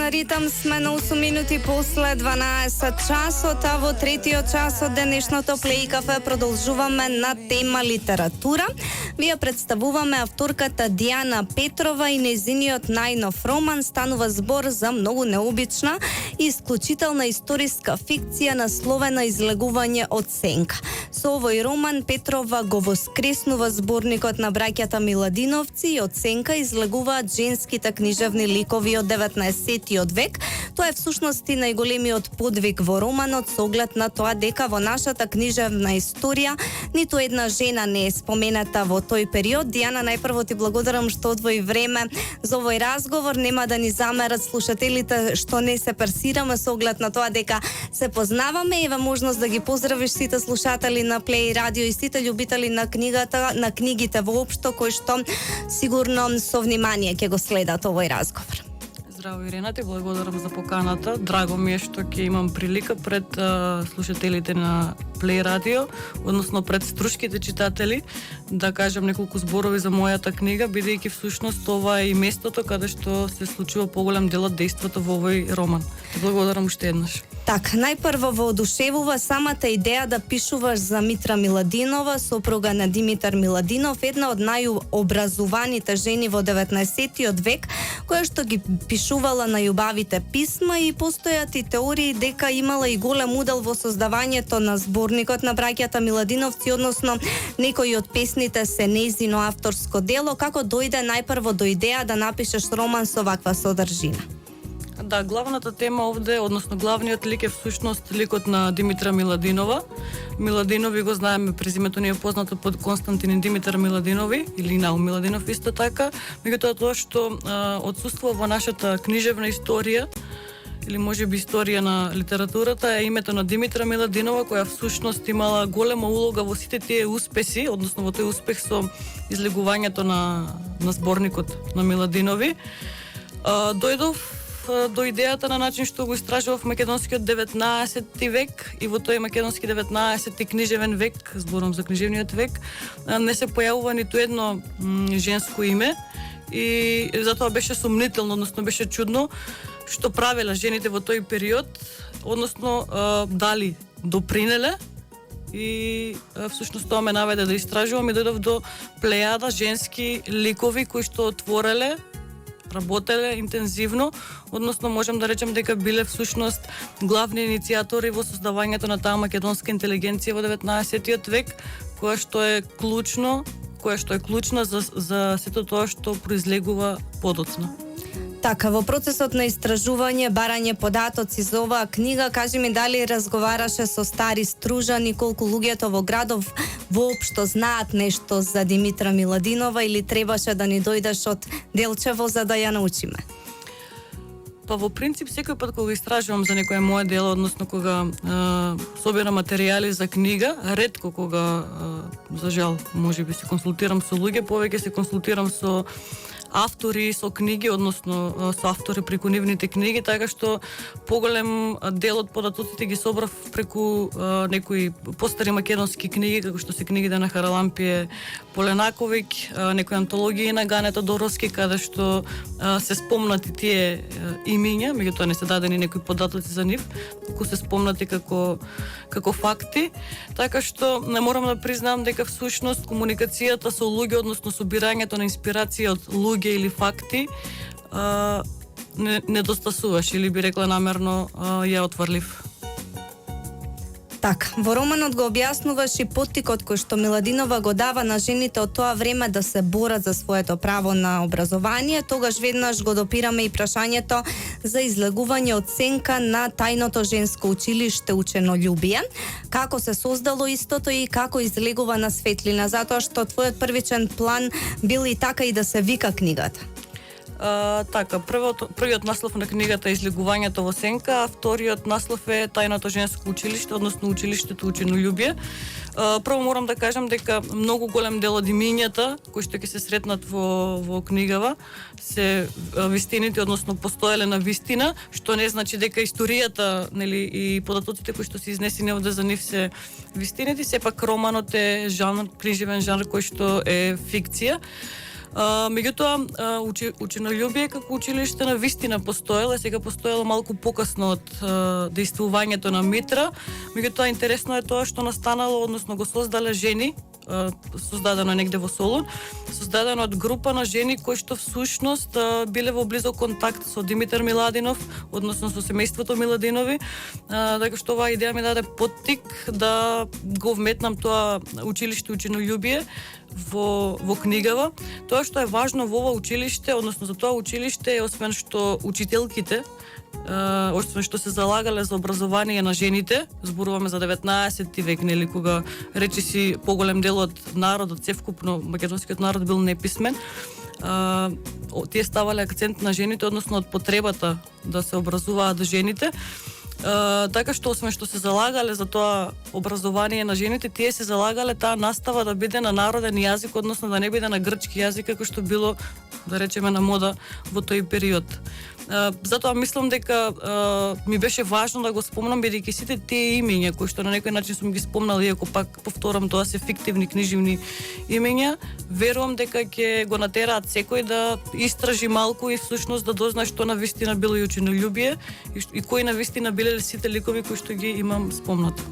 на ритам сме на 8 минути после 12 часот, а во третиот час од денешното Плей кафе продолжуваме на тема литература. Вие представуваме авторката Диана Петрова и нејзиниот најнов роман. Станува збор за многу необична и исклучителна историска фикција насловена Излегување од сенка. Со овој роман Петрова го воскреснува зборникот на браќата Миладиновци и од сенка излегуваат женските книжевни ликови од 19-тиот век. Тоа е всушност и најголемиот подвиг во романот со оглед на тоа дека во нашата книжевна историја ниту една жена не е спомената во тој период. Диана, најпрво ти благодарам што одвои време за овој разговор. Нема да ни замерат слушателите што не се персираме со оглед на тоа дека се познаваме. Ева можност да ги поздравиш сите слушатели на Плей Радио и сите љубители на книгата, на книгите воопшто, кои што сигурно со внимание ќе го следат овој разговор. Здраво, Ирена, ти благодарам за поканата. Драго ми е што ќе имам прилика пред слушателите на Плей Радио, односно пред струшките читатели, да кажам неколку зборови за мојата книга, бидејќи всушност ова е и местото каде што се случува поголем дел од дејството во овој роман. Благодарам уште еднаш. Так, најпрво воодушевува самата идеја да пишуваш за Митра Миладинова, сопруга на Димитар Миладинов, една од најобразуваните жени во 19-тиот век, која што ги пишувала најубавите писма, и постојат и теории дека имала и голем удел во создавањето на зборникот на браќата Миладиновци, односно некои од песните се нејзино авторско дело. Како дојде најпрво до идеја да напишеш роман со ваква содржина? Да, главната тема овде, односно главниот лик е всушност ликот на Димитра Миладинова. Миладинови го знаеме, презимето ни е познато под Константин и Димитар Миладинови, или Наум Миладинов исто така. Меѓутоа тоа што отсуствува во нашата книжевна историја, или можеби историја на литературата, е името на Димитра Миладинова, која всушност имала голема улога во сите тие успеси, односно во тој успех со излегувањето на зборникот на Миладинови. Дојдов до идејата на начин што го истражував македонскиот 19 век, и во тој македонски 19 книжевен век, зборам за книжевниот век, не се појавува ниту едно женско име, и затоа беше сомнително, односно беше чудно што правеле жените во тој период, односно дали допринеле, и всушност тоа ме наведе да истражувам и дојдов до плејада женски ликови кои што отвореле, работеле интензивно, односно можам да речем дека биле всушност главни иницијатори во создавањето на таа македонска интелигенција во 19-тиот век, која што е клучна за сето тоа што произлегува подоцна. Така, во процесот на истражување, барање податоци за оваа книга, кажи ми дали разговараше со стари стружани, колку луѓето во градов воопшто знаат нешто за Димитра Миладинова, или требаше да ни дојдеш од Делчево за да ја научиме? Па во принцип секој пат кога истражувам за некое мое дело, односно кога собирам материјали за книга, ретко кога за жал можеби се консултирам со луѓе, повеќе се консултирам со автори со книги, односно со автори преку нивните книги, така што поголем дел од податоците ги собрав преку некои постари македонски книги, како што се книгите на Харалампие Поленаковиќ, некои антологии на Ганета Доровски, каде што се спомнати тие имиња, меѓутоа не се дадени некои податоци за нив, туку се спомнати како факти, така што не морам да признам дека всушност комуникацијата со луѓе, односно собирањето на инспирација од луѓе или факти недостасуваш, или би рекла намерно ја отврлив. Така, во романот го објаснуваш и поттикот кој што Миладинова го дава на жените од тоа време да се борат за своето право на образование. Тогаш веднаш го допираме и прашањето за излегување од сенка на тајното женско училиште Ученољубие. Како се создало истото и како излегува на светлина, затоа што твојот првичен план бил и така и да се вика книгата. Така, првиот наслов на книгата е Излегувањето во сенка, а вториот наслов е Тајното женско училиште, односно училиштето Ученољубие. Прво морам да кажам дека многу голем дел од имињата кои што ќе се сретнат во книгава се вистините, односно постоеле на вистина, што не значи дека историјата, нели, и податоците кои што се изнесени овде за нив се вистините. Сепак романот е жанр, книжевен жанр кој што е фикција. Меѓутоа, ученољубие како училиште на вистина постоело, сега постоело малку покасно од действувањето на Митра. Меѓутоа, интересно е тоа што настанало, односно го создале жени, создадено негде во Солун, создадено од група на жени кои што всушност биле во близок контакт со Димитар Миладинов, односно со семејството Миладинови, така што оваа идеја ми даде поттик да го вметнам тоа училиште ученољубие во книгава. Тоа што е важно во ова училиште, односно за тоа училиште е освен што учителките освен што се залагале за образование на жените, зборуваме за 19 век, нели, кога речиси поголем дел од народот, севкупно македонскиот народ бил неписмен, тие ставале акцент на жените, односно од потребата да се образуваат жените. Така што освен што се залагале за тоа образование на жените, тие се залагале таа настава да биде на народен јазик, односно да не биде на грчки јазик како што било, да речеме, на мода во тој период. Затоа мислам дека ми беше важно да го спомнам, бидејќи сите тие имиња кои што на некој начин сум ги спомнал, иако пак повторам, тоа се фиктивни книжевни имиња, верувам дека ќе го натераат секој да истражи малку и всушност да дознае што на вистина било и ученољубие и кои на вистина биле сите ликови кои што ги имам спомнато.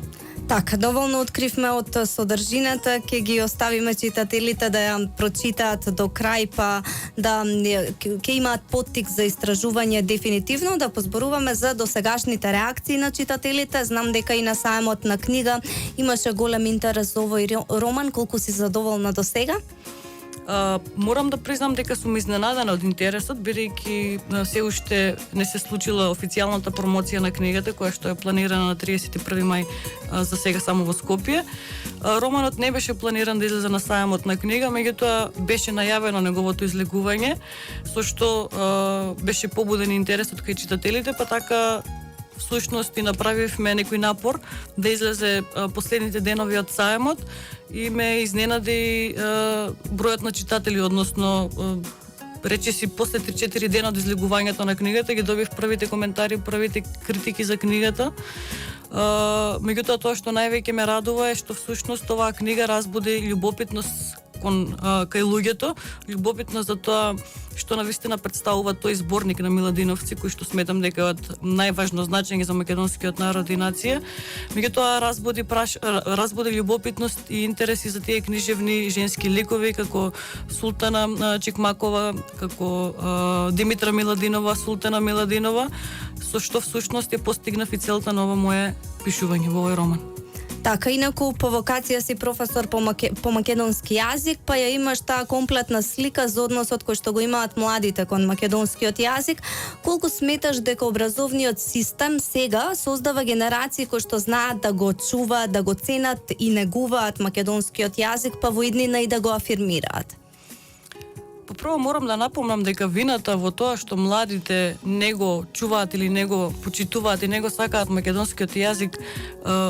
Така, доволно откривме од содржината, ќе ги оставиме читателите да ја прочитаат до крај, па да ќе имаат поттик за истражување дефинитивно, да позборуваме за досегашните реакции на читателите. Знам дека и на сајмот на книга имаше голем интерес за овој роман, колку си задоволна до сега? Морам да признам дека сум изненадана од интересот, бидејќи се уште не се случила официјалната промоција на книгата, која што е планирана на 31 мај за сега само во Скопје. Романот не беше планиран да излезе на сајмот на книга, меѓутоа беше најавено неговото излегување, со што беше побуден интересот кај читателите, па така всушност и направивме некој напор да излезе последните денови од сајмот и ме изненади бројот на читатели, односно речиси после 3-4 дена од излегувањето на книгата ги добив првите коментари, првите критики за книгата. Меѓутоа тоа што највеќе ме радува е што всушност оваа книга разбуди љубопитност кај луѓето, љубопитно за тоа што навистина представува тој зборник на Миладиновци, кој што сметам дека е од најважно значење за македонскиот народ и нација. Меѓутоа разбуди љубопитност и интереси за тие книжевни женски ликови, како Султана Чикмакова, како Димитра Миладинова, Султана Миладинова, со што всушност ја постигнав и целта на ова мое пишување во овој роман. Така, инаку по вокација си професор по македонски јазик, па ја имаш таа комплетна слика за односот кој што го имаат младите кон македонскиот јазик. Колку сметаш дека образовниот систем сега создава генерации кои што знаат да го чуваат, да го ценат и негуваат македонскиот јазик, па во иднина и да го афирмираат? Прво морам да напомнам дека вината во тоа што младите не го чуваат или не го почитуваат и не го сакаат македонскиот јазик,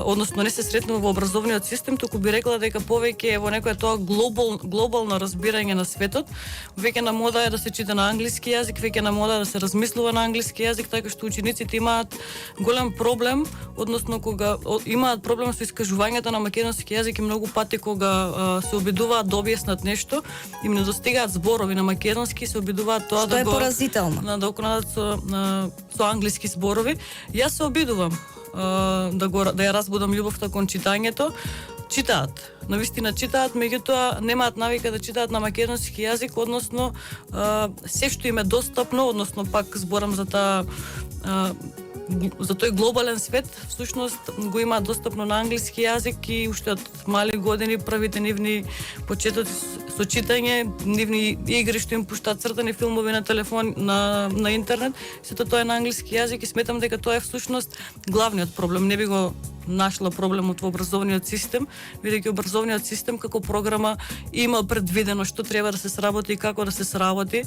односно не се сретнува во образовниот систем, туку би рекла дека повеќе е во некоја тоа глобално разбирање на светот. Веќе на мода е да се чита на англиски јазик, веќе на мода е да се размислува на англиски јазик, така што учениците имаат голем проблем, односно кога имаат проблем со искажувањето на македонски јазик и многу пати кога се обидуваат да објаснат нешто, им недостигаат зборови на македонски, се обидуваат тоа да го надокнадат со англиски зборови. Јас се обидувам да ја разбудам љубовта кон читањето. Читаат, навистина читаат, меѓутоа немаат навика да читаат на македонски јазик, односно се што им е достапно, односно пак зборам за таа за тој глобален свет, всушност го имаат достапно на англиски јазик и уште од мали години првите нивни почетоци со читање, нивни игри што им пуштаат цртани филмови на телефон, на интернет, сето тоа е на англиски јазик и сметам дека тоа е всушност главниот проблем. Не би го нашла проблемот во образовниот систем, бидејќи образовниот систем како програма има предвидено што треба да се сработи и како да се сработи,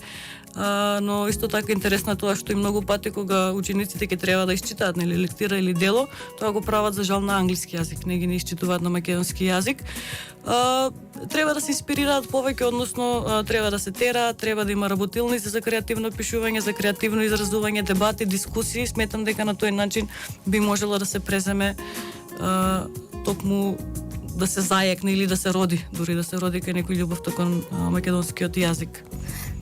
но исто така интересно е тоа што и многу пати кога учениците ќе треба да isчитаат нели лектира или дело, тоа го прават за жал на англиски јазик, не ги не isчитуваат на македонски јазик. Треба да се инспирираат повеќе, односно треба да се тера, треба да има работилници за креативно пишување, за креативно изразување, дебати, дискусии. Сметам дека на тој начин би можело да се преземе токму да се зајакне или да се роди, дури да се роди кај некој љубовта кон македонскиот јазик.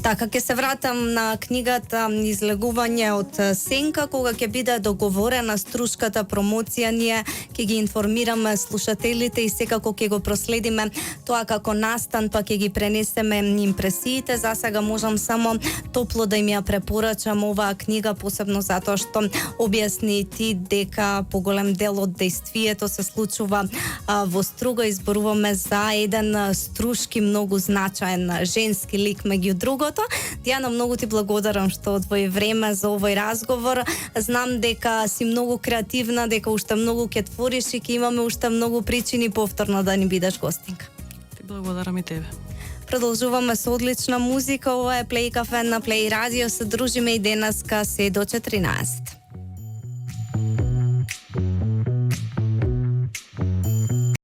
Така, ќе се вратам на книгата Излегување од сенка, кога ќе биде договорена струшката промоција, ние ќе ги информираме слушателите и секако ќе го проследиме тоа како настан, па ќе ги пренесеме импресиите. За сега можам само топло да им ја препорачам оваа книга, посебно затоа што објасни ти дека поголем дел од дејствието се случува во Струга. Изборуваме за еден струшки многу значаен женски лик меѓу другото. Дијана, многу ти благодарам што одвои време за овој разговор. Знам дека си многу креативна, дека уште многу ќе твориш и ќе имаме уште многу причини повторно да ни бидеш гостинка. Ти благодарам и тебе. Продолжуваме со одлична музика. Ова е Плей Кафе на Плей Радио. Се дружиме и денеска се до 14.